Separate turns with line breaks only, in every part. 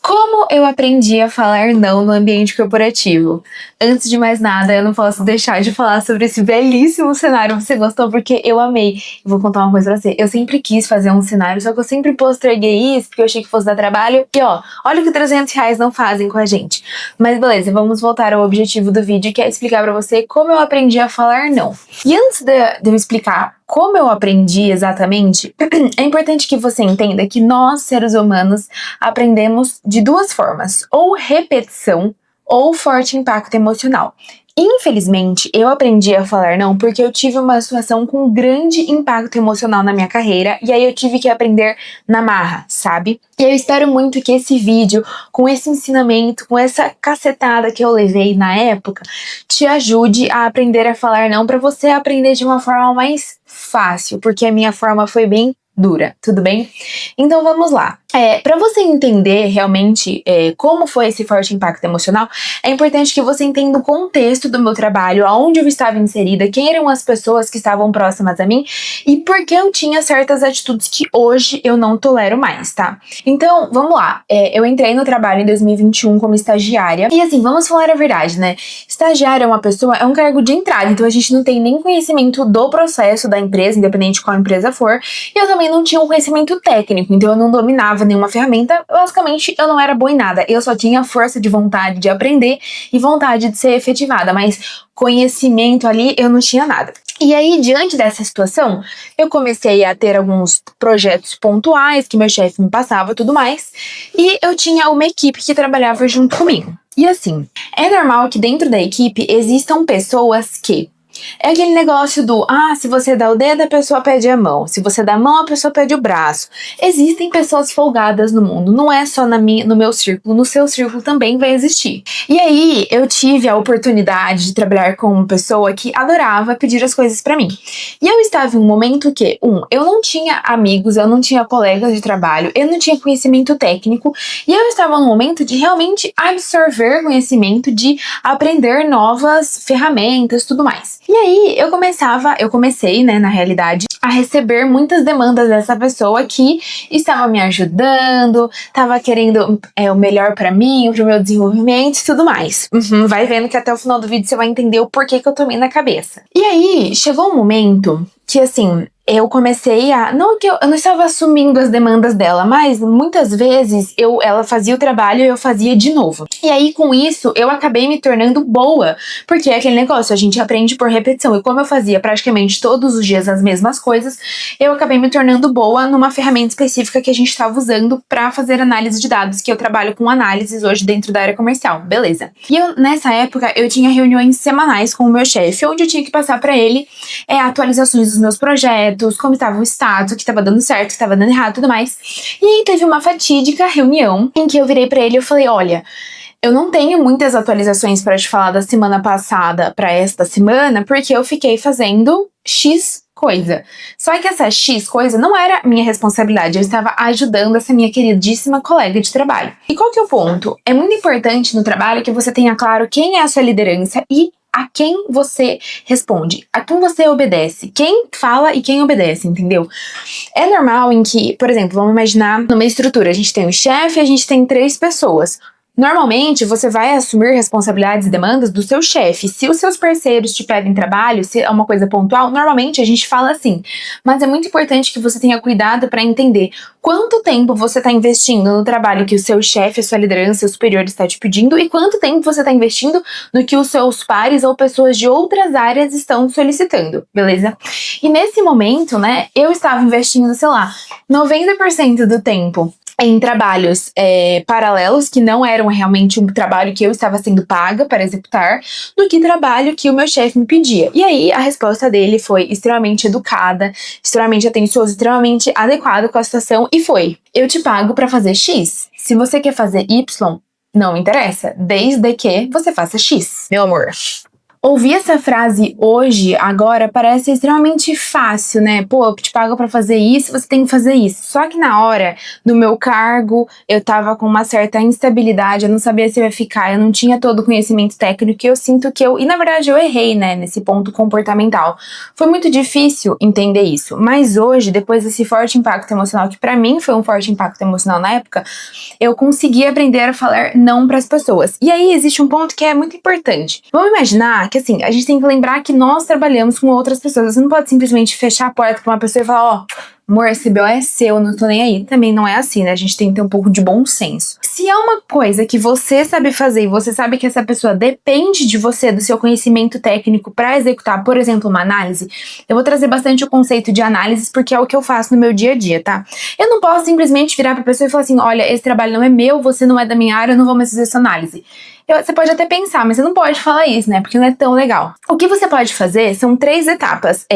Como eu aprendi a falar não no ambiente corporativo? Antes de mais nada, eu não posso deixar de falar sobre esse belíssimo cenário. Você gostou? Porque eu amei. Eu vou contar uma coisa pra você. Eu sempre quis fazer um cenário, só que eu sempre posterguei isso, porque eu achei que fosse dar trabalho. E ó, olha o que R$ 300 não fazem com a gente. Mas beleza, vamos voltar ao objetivo do vídeo, que é explicar pra você como eu aprendi a falar não. E antes de eu explicar como eu aprendi exatamente, é importante que você entenda que nós, seres humanos, aprendemos de duas formas, ou repetição ou forte impacto emocional. Infelizmente, eu aprendi a falar não porque eu tive uma situação com grande impacto emocional na minha carreira e aí eu tive que aprender na marra, sabe? E eu espero muito que esse vídeo, com esse ensinamento, com essa cacetada que eu levei na época, te ajude a aprender a falar não para você aprender de uma forma mais fácil, porque a minha forma foi bem dura, tudo bem? Então vamos lá. Para você entender realmente como foi esse forte impacto emocional, é importante que você entenda o contexto do meu trabalho, aonde eu estava inserida, quem eram as pessoas que estavam próximas a mim e por que eu tinha certas atitudes que hoje eu não tolero mais, tá? Então, vamos lá. Eu entrei no trabalho em 2021 como estagiária e assim, vamos falar a verdade, né? Estagiária é uma pessoa, é um cargo de entrada, então a gente não tem nem conhecimento do processo da empresa, independente de qual empresa for, e eu também não tinha um conhecimento técnico, então eu não dominava nenhuma ferramenta, basicamente eu não era boa em nada, eu só tinha força de vontade de aprender e vontade de ser efetivada, mas conhecimento ali eu não tinha nada. E aí, diante dessa situação, eu comecei a ter alguns projetos pontuais que meu chefe me passava e tudo mais, e eu tinha uma equipe que trabalhava junto comigo. E assim, é normal que dentro da equipe existam pessoas que é aquele negócio do, se você dá o dedo, a pessoa pede a mão. Se você dá a mão, a pessoa pede o braço. Existem pessoas folgadas no mundo. Não é só no meu círculo. No seu círculo também vai existir. E aí, eu tive a oportunidade de trabalhar com uma pessoa que adorava pedir as coisas pra mim. E eu estava em um momento que, eu não tinha amigos, eu não tinha colegas de trabalho, eu não tinha conhecimento técnico. E eu estava num momento de realmente absorver conhecimento, de aprender novas ferramentas e tudo mais. E aí, eu comecei, né, na realidade, a receber muitas demandas dessa pessoa que estava me ajudando, estava querendo o melhor pra mim, pro meu desenvolvimento e tudo mais. Vai vendo que até o final do vídeo você vai entender o porquê que eu tomei na cabeça. E aí, chegou um momento que, assim, eu comecei não que eu não estava assumindo as demandas dela, mas muitas vezes ela fazia o trabalho e eu fazia de novo. E aí, com isso, eu acabei me tornando boa, porque é aquele negócio, a gente aprende por repetição. E como eu fazia praticamente todos os dias as mesmas coisas, eu acabei me tornando boa numa ferramenta específica que a gente estava usando para fazer análise de dados, que eu trabalho com análises hoje dentro da área comercial, beleza. E nessa época, eu tinha reuniões semanais com o meu chefe, onde eu tinha que passar para ele atualizações dos meus projetos, como estava o status, o que estava dando certo, o que estava dando errado e tudo mais. E aí teve uma fatídica reunião em que eu virei pra ele e eu falei, olha, eu não tenho muitas atualizações para te falar da semana passada para esta semana, porque eu fiquei fazendo X coisa. Só que essa X coisa não era minha responsabilidade, eu estava ajudando essa minha queridíssima colega de trabalho. E qual que é o ponto? É muito importante no trabalho que você tenha claro quem é a sua liderança e a quem você responde, a quem você obedece, quem fala e quem obedece, entendeu? É normal em que, por exemplo, vamos imaginar numa estrutura, a gente tem um chefe e a gente tem 3 pessoas. Normalmente, você vai assumir responsabilidades e demandas do seu chefe. Se os seus parceiros te pedem trabalho, se é uma coisa pontual, normalmente a gente fala assim. Mas é muito importante que você tenha cuidado para entender quanto tempo você está investindo no trabalho que o seu chefe, a sua liderança, o superior está te pedindo e quanto tempo você está investindo no que os seus pares ou pessoas de outras áreas estão solicitando, beleza? E nesse momento, né, eu estava investindo, sei lá, 90% do tempo em trabalhos paralelos, que não eram realmente um trabalho que eu estava sendo paga para executar, do que trabalho que o meu chefe me pedia. E aí, a resposta dele foi extremamente educada, extremamente atenciosa, extremamente adequada com a situação, e foi: eu te pago para fazer X. Se você quer fazer Y, não interessa, desde que você faça X, meu amor. Ouvir essa frase hoje, agora, parece extremamente fácil, né? Pô, eu te pago pra fazer isso, você tem que fazer isso. Só que na hora do meu cargo, eu tava com uma certa instabilidade, eu não sabia se eu ia ficar, eu não tinha todo o conhecimento técnico e eu sinto que e na verdade eu errei, né, nesse ponto comportamental. Foi muito difícil entender isso, mas hoje, depois desse forte impacto emocional, que pra mim foi um forte impacto emocional na época, eu consegui aprender a falar não pras pessoas. E aí existe um ponto que é muito importante. Vamos imaginar que, assim, a gente tem que lembrar que nós trabalhamos com outras pessoas. Você não pode simplesmente fechar a porta pra uma pessoa e falar, ó, amor, esse BO é seu, não tô nem aí. Também não é assim, né? A gente tem que ter um pouco de bom senso. Se é uma coisa que você sabe fazer e você sabe que essa pessoa depende de você, do seu conhecimento técnico pra executar, por exemplo, uma análise, eu vou trazer bastante o conceito de análises porque é o que eu faço no meu dia a dia, tá? Eu não posso simplesmente virar pra pessoa e falar assim, olha, esse trabalho não é meu, você não é da minha área, eu não vou mais fazer essa análise. Você pode até pensar, mas você não pode falar isso, né? Porque não é tão legal. O que você pode fazer são 3 etapas.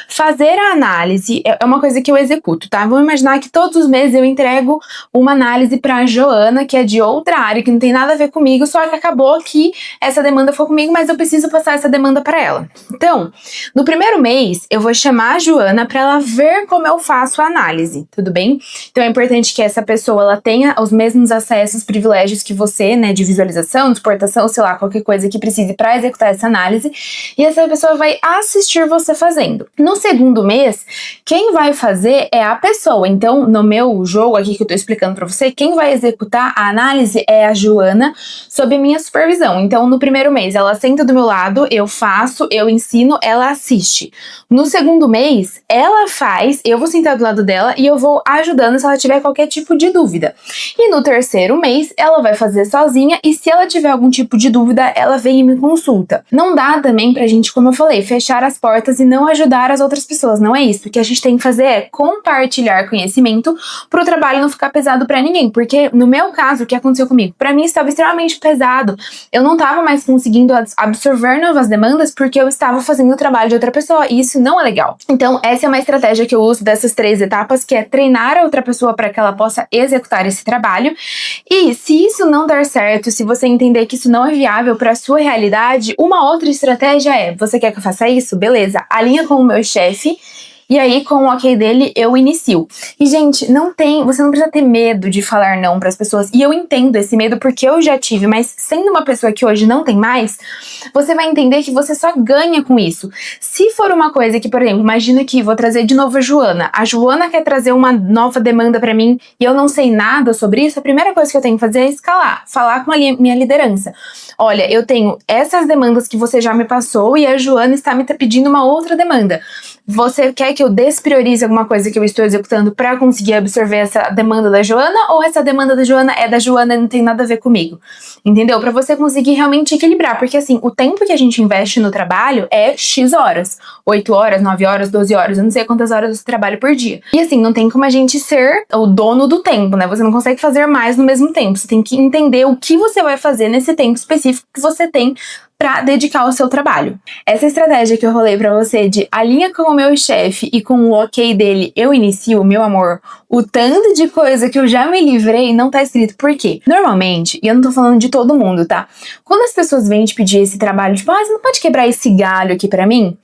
Fazer a análise, é uma coisa que eu executo, tá? Vamos imaginar que todos os meses eu entrego uma análise pra Joana, que é de outra área, que não tem nada a ver comigo, só que acabou que essa demanda foi comigo, mas eu preciso passar essa demanda pra ela. Então, no primeiro mês, eu vou chamar a Joana pra ela ver como eu faço a análise, tudo bem? Então é importante que essa pessoa ela tenha os mesmos acessos, privilégios que você, né, de visualização, de exportação, sei lá, qualquer coisa que precise para executar essa análise, e essa pessoa vai assistir você fazendo. No segundo mês, quem vai fazer é a pessoa. Então, no meu jogo aqui que eu tô explicando para você, quem vai executar a análise é a Joana, sob minha supervisão. Então, no primeiro mês, ela senta do meu lado, eu faço, eu ensino, ela assiste. No segundo mês, ela faz, eu vou sentar do lado dela e eu vou ajudando se ela tiver qualquer tipo de dúvida. E no terceiro mês, ela vai fazer sozinha e se ela tiver algum tipo de dúvida, ela vem e me consulta. Não dá também pra gente, como eu falei, fechar as portas e não ajudar as outras pessoas, não é isso. O que a gente tem que fazer é compartilhar conhecimento pro trabalho não ficar pesado pra ninguém, porque no meu caso, o que aconteceu comigo? Pra mim estava extremamente pesado, eu não tava mais conseguindo absorver novas demandas porque eu estava fazendo o trabalho de outra pessoa e isso não é legal. Então essa é uma estratégia que eu uso dessas 3 etapas, que é treinar a outra pessoa para que ela possa executar esse trabalho. E se isso não der certo, se você entender que isso não é viável para a sua realidade, uma outra estratégia é, você quer que eu faça isso? Beleza, alinha com o meu chefe, e aí, com o ok dele, eu inicio. E, gente, você não precisa ter medo de falar não pras pessoas. E eu entendo esse medo porque eu já tive, mas sendo uma pessoa que hoje não tem mais, você vai entender que você só ganha com isso. Se for uma coisa que, por exemplo, imagina que vou trazer de novo a Joana. A Joana quer trazer uma nova demanda pra mim e eu não sei nada sobre isso, a primeira coisa que eu tenho que fazer é escalar, falar com a minha liderança. Olha, eu tenho essas demandas que você já me passou e a Joana está me pedindo uma outra demanda. Você quer que eu despriorize alguma coisa que eu estou executando para conseguir absorver essa demanda da Joana, ou essa demanda da Joana é da Joana e não tem nada a ver comigo? Entendeu? Para você conseguir realmente equilibrar, porque assim, o tempo que a gente investe no trabalho é X horas, 8 horas, 9 horas, 12 horas, eu não sei quantas horas você trabalha por dia. E assim, não tem como a gente ser o dono do tempo, né? Você não consegue fazer mais no mesmo tempo, você tem que entender o que você vai fazer nesse tempo específico que você tem para dedicar ao seu trabalho. Essa estratégia que eu rolei para você de alinha com o meu chefe e com o ok dele, eu inicio, meu amor, o tanto de coisa que eu já me livrei não tá escrito. Por quê? Normalmente, e eu não tô falando de todo mundo, tá? Quando as pessoas vêm te pedir esse trabalho, tipo, você não pode quebrar esse galho aqui pra mim?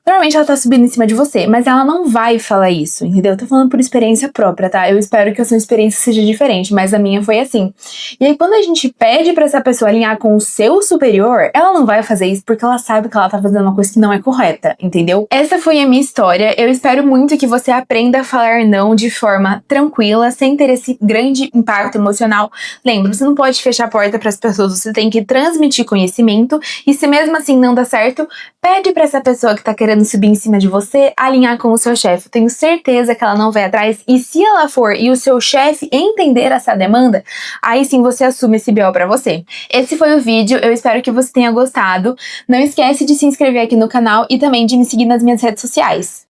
Normalmente ela tá subindo em cima de você, mas ela não vai falar isso, entendeu? Eu tô falando por experiência própria, tá? Eu espero que a sua experiência seja diferente, mas a minha foi assim. E aí quando a gente pede pra essa pessoa alinhar com o seu superior, ela não vai fazer isso porque ela sabe que ela tá fazendo uma coisa que não é correta, entendeu? Essa foi a minha história. Eu espero muito que você aprenda a falar não de forma tranquila, sem ter esse grande impacto emocional. Lembra, você não pode fechar a porta pras pessoas, você tem que transmitir conhecimento, e se mesmo assim não dá certo, pede pra essa pessoa que tá querendo subir em cima de você, alinhar com o seu chefe. Tenho certeza que ela não vai atrás, e se ela for e o seu chefe entender essa demanda, aí sim você assume esse BO pra você. Esse foi o vídeo, eu espero que você tenha gostado. Não esquece de se inscrever aqui no canal e também de me seguir nas minhas redes sociais.